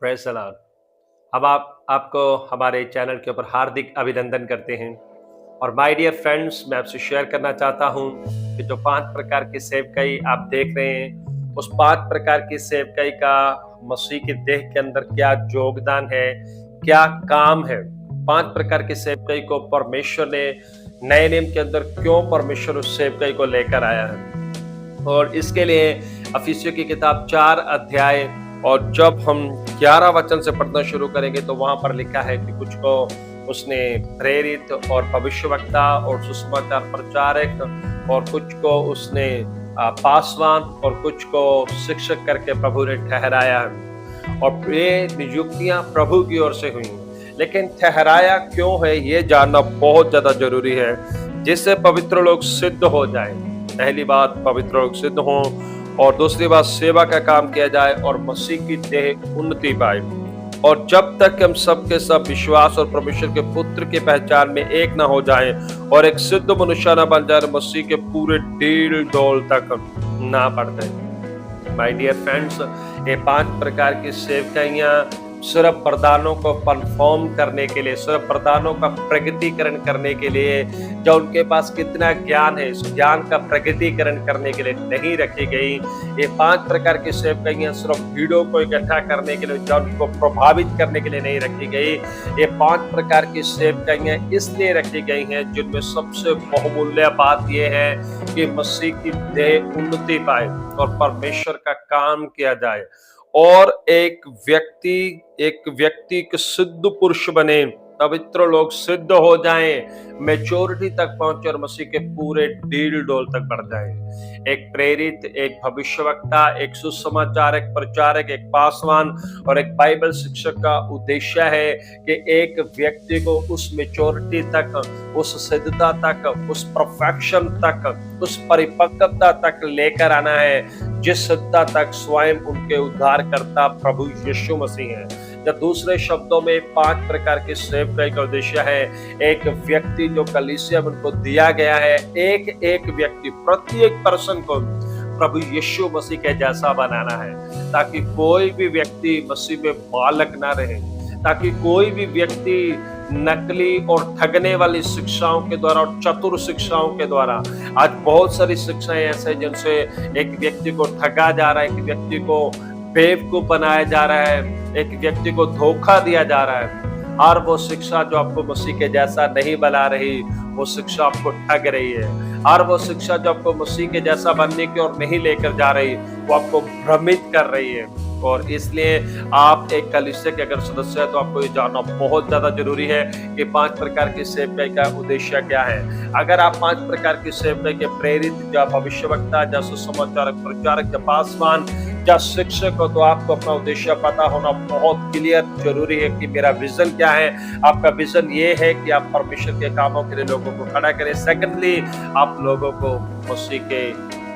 Praise the Lord. अब आप आपको हमारे चैनल के ऊपर हार्दिक अभिनंदन करते हैं। और माय डियर फ्रेंड्स, मैं आपसे शेयर करना चाहता हूँ कि जो 5 प्रकार की सेवकाई आप देख रहे हैं, उस 5 प्रकार की सेवकाई का मसीह की देह के अंदर क्या योगदान है, क्या काम है। 5 प्रकार की सेवकाई को परमेश्वर ने नए नियम के अंदर क्यों परमेश्वर उस सेवकाई को लेकर आया है। और इसके लिए अफिसियों की किताब 4 अध्याय और जब हम 11 वचन से पढ़ना शुरू करेंगे तो वहां पर लिखा है कि कुछ को उसने प्रेरित और भविष्यवक्ता और सुसमाचार प्रचारक और कुछ को उसने पासवान और कुछ को शिक्षक करके प्रभु ने ठहराया है। और ये नियुक्तियां प्रभु की ओर से हुई, लेकिन ठहराया क्यों है ये जानना बहुत ज्यादा जरूरी है, जिससे पवित्र लोग सिद्ध हो जाए। पहली बात, पवित्र लोग सिद्ध हों, और दूसरी बात, सेवा का काम किया जाए और मसीह की देह उन्नति पाए। और जब तक हम सब के सब विश्वास और परमेश्वर के पुत्र की पहचान में एक ना हो जाएं और एक सिद्ध मनुष्य ना बन जाए, मसीह के पूरे डील डोल तक ना बढ़ जाए। माय डियर फ्रेंड्स, ये 5 प्रकार की सेवकाइयां सिर्फ वरदानों को परफॉर्म करने के लिए, सिर्फ वरदानों का प्रगटीकरण करने के लिए, जो उनके पास कितना ज्ञान है, इस ज्ञान का प्रगटीकरण करने के लिए नहीं रखी गई। ये 5 प्रकार की सेवकाइयां सिर्फ भीड़ों को इकट्ठा करने के लिए, जो उनको प्रभावित करने के लिए नहीं रखी गई। ये 5 प्रकार की सेवकाइयां इसलिए रखी गई हैं, जिनमें सबसे बहुमूल्य बात यह है कि मसीह की देह उन्नति पाए और परमेश्वर का काम किया जाए, और एक व्यक्ति एक सिद्ध पुरुष बने, पवित्र लोग सिद्ध हो जाएं, मैच्योरिटी तक पहुंचे और मसीह के पूरे डील डोल तक बढ़ जाएं। एक प्रेरित, एक भविष्यवक्ता, एक सुसमाचार, एक प्रचारक, एक पासवान और एक बाइबल शिक्षक का उद्देश्य है कि एक व्यक्ति को उस मैच्योरिटी तक, उस सिद्धता तक, उस परफेक्शन तक, उस परिपक्वता तक लेकर आना है, जिस सिद्धता तक स्वयं उनके उद्धारकर्ता प्रभु यीशु मसीह है। या दूसरे शब्दों में 5 प्रकार के सेवकाई का उद्देश्य है, एक व्यक्ति जो कलीसिया में उनको दिया गया है, एक व्यक्ति, प्रत्येक पर्सन को प्रभु यीशु मसीह के जैसा बनाना है, ताकि कोई भी व्यक्ति मसीह में बालक ना रहे, ताकि कोई भी व्यक्ति नकली और ठगने वाली शिक्षाओं के द्वारा और चतुर शिक्षाओं के द्वारा, आज बहुत सारी शिक्षाएं ऐसे जिनसे एक व्यक्ति को ठगा जा रहा है, एक व्यक्ति को बेवकूफ बनाया जा रहा है, एक व्यक्ति को धोखा दिया जा रहा है। और वो शिक्षा जो आपको मसीह के जैसा नहीं बना रही, वो शिक्षा आपको ठग रही है। और वो शिक्षा जो आपको मसीह के जैसा बनने की ओर नहीं लेकर जा रही, वो आपको भ्रमित कर रही है। और इसलिए आप एक कलीसिया के अगर सदस्य है तो आपको ये जानना बहुत ज्यादा जरूरी है कि 5 प्रकार की सेवकाई का उद्देश्य क्या है। अगर आप 5 प्रकार की सेवकाई के प्रेरित, या भविष्यवक्ता, या सुसमाचारक, प्रचारक, या पासवान, या शिक्षक हो, तो आपको अपना उद्देश्य पता होना बहुत क्लियर जरूरी है कि मेरा विजन क्या है। आपका विजन ये है कि आप परमेश्वर के कामों के लिए लोगों को खड़ा करें। सेकंडली, आप लोगों को मसीह के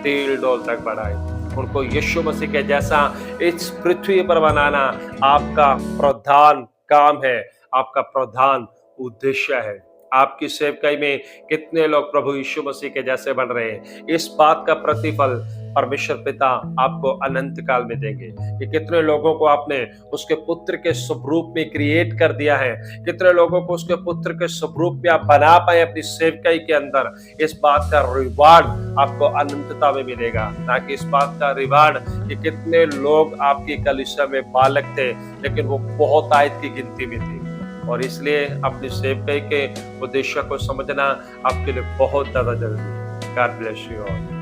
डील डोल तक बढ़ाएं, उनको यीशु मसीह के जैसा इस पृथ्वी पर बनाना आपका प्रधान काम है, आपका प्रधान उद्देश्य है। आपकी सेवकाई में कितने लोग प्रभु यीशु मसीह के जैसे बन रहे हैं, इस बात का प्रतिफल परमेश्वर पिता आपको अनंत काल में देंगे। कि कितने लोगों को आपने उसके पुत्र के स्वरूप में क्रिएट कर दिया है, कितने लोगों को उसके पुत्र के स्वरूप में आप बना पाए अपनी सेवकाई के अंदर, इस बात का रिवार्ड आपको अनंतता में मिलेगा। ना कि इस बात का रिवार्ड कि कितने लोग आपकी कलीसिया में बालक थे, लेकिन वो बहुत आयत की गिनती में थे। और इसलिए अपनी सेवकाई के उद्देश्य को समझना आपके लिए बहुत ज्यादा जरूरी है। God bless you all.